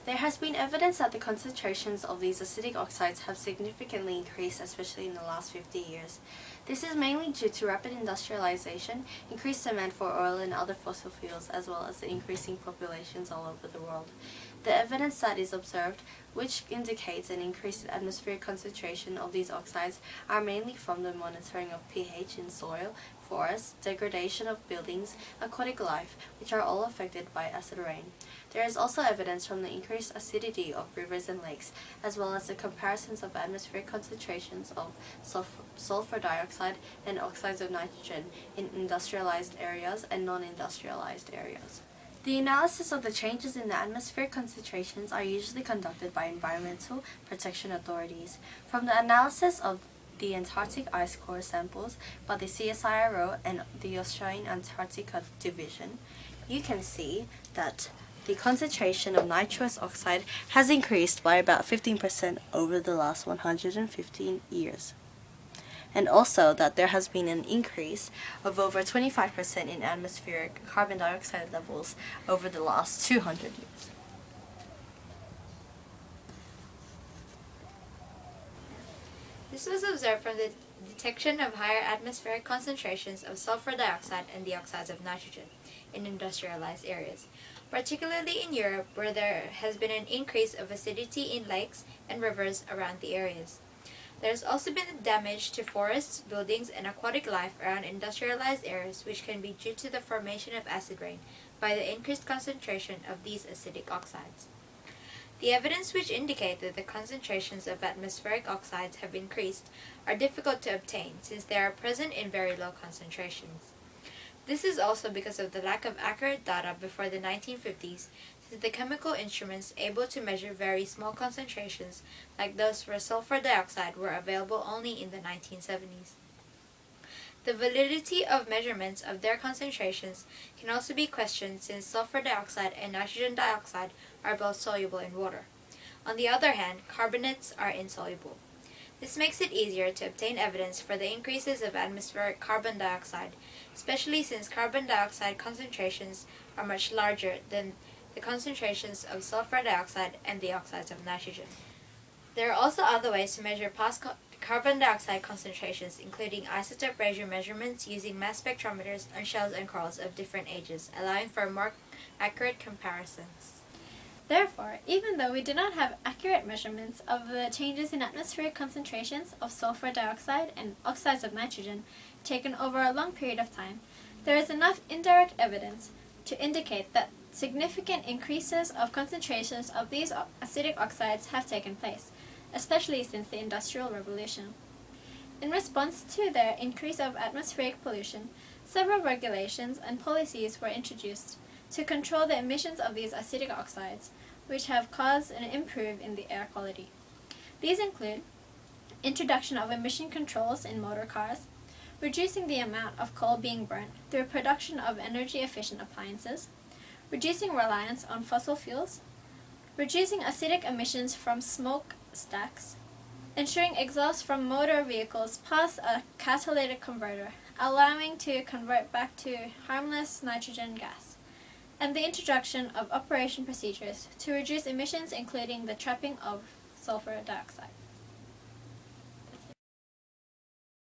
There has been evidence that the concentrations of these acidic oxides have significantly increased, especially in the last 50 years. This is mainly due to rapid industrialization, increased demand for oil and other fossil fuels, as well as the increasing populations all over the world. The evidence that is observed, which indicates an increase in atmospheric concentration of these oxides, are mainly from the monitoring of pH in soil, forests, degradation of buildings, aquatic life, which are all affected by acid rain. There is also evidence from the increased acidity of rivers and lakes, as well as the comparisons of atmospheric concentrations of sulfur dioxide and oxides of nitrogen in industrialized areas and non-industrialized areas. The analysis of the changes in the atmospheric concentrations are usually conducted by environmental protection authorities. From the analysis of the Antarctic ice core samples by the CSIRO and the Australian Antarctica Division, you can see that the concentration of nitrous oxide has increased by about 15% over the last 115 years. And also that there has been an increase of over 25% in atmospheric carbon dioxide levels over the last 200 years. This was observed from the detection of higher atmospheric concentrations of sulfur dioxide and the oxides of nitrogen in industrialized areas, particularly in Europe, where there has been an increase of acidity in lakes and rivers around the areas. There has also been damage to forests, buildings, and aquatic life around industrialized areas, which can be due to the formation of acid rain by the increased concentration of these acidic oxides. The evidence which indicate that the concentrations of atmospheric oxides have increased are difficult to obtain since they are present in very low concentrations. This is also because of the lack of accurate data before the 1950s, since the chemical instruments able to measure very small concentrations like those for sulfur dioxide were available only in the 1970s. The validity of measurements of their concentrations can also be questioned since sulfur dioxide and nitrogen dioxide are both soluble in water. On the other hand, carbonates are insoluble. This makes it easier to obtain evidence for the increases of atmospheric carbon dioxide, especially since carbon dioxide concentrations are much larger than the concentrations of sulfur dioxide and the oxides of nitrogen. There are also other ways to measure past carbon dioxide concentrations, including isotope ratio measurements using mass spectrometers on shells and corals of different ages, allowing for more accurate comparisons. Therefore, even though we do not have accurate measurements of the changes in atmospheric concentrations of sulfur dioxide and oxides of nitrogen taken over a long period of time, there is enough indirect evidence to indicate that significant increases of concentrations of these acidic oxides have taken place, especially since the Industrial Revolution. In response to the increase of atmospheric pollution, several regulations and policies were introduced to control the emissions of these acidic oxides, which have caused an improvement in the air quality. These include introduction of emission controls in motor cars, reducing the amount of coal being burnt through production of energy-efficient appliances, reducing reliance on fossil fuels, reducing acidic emissions from smoke stacks, ensuring exhaust from motor vehicles pass a catalytic converter, allowing to convert back to harmless nitrogen gas, and the introduction of operation procedures to reduce emissions, including the trapping of sulfur dioxide.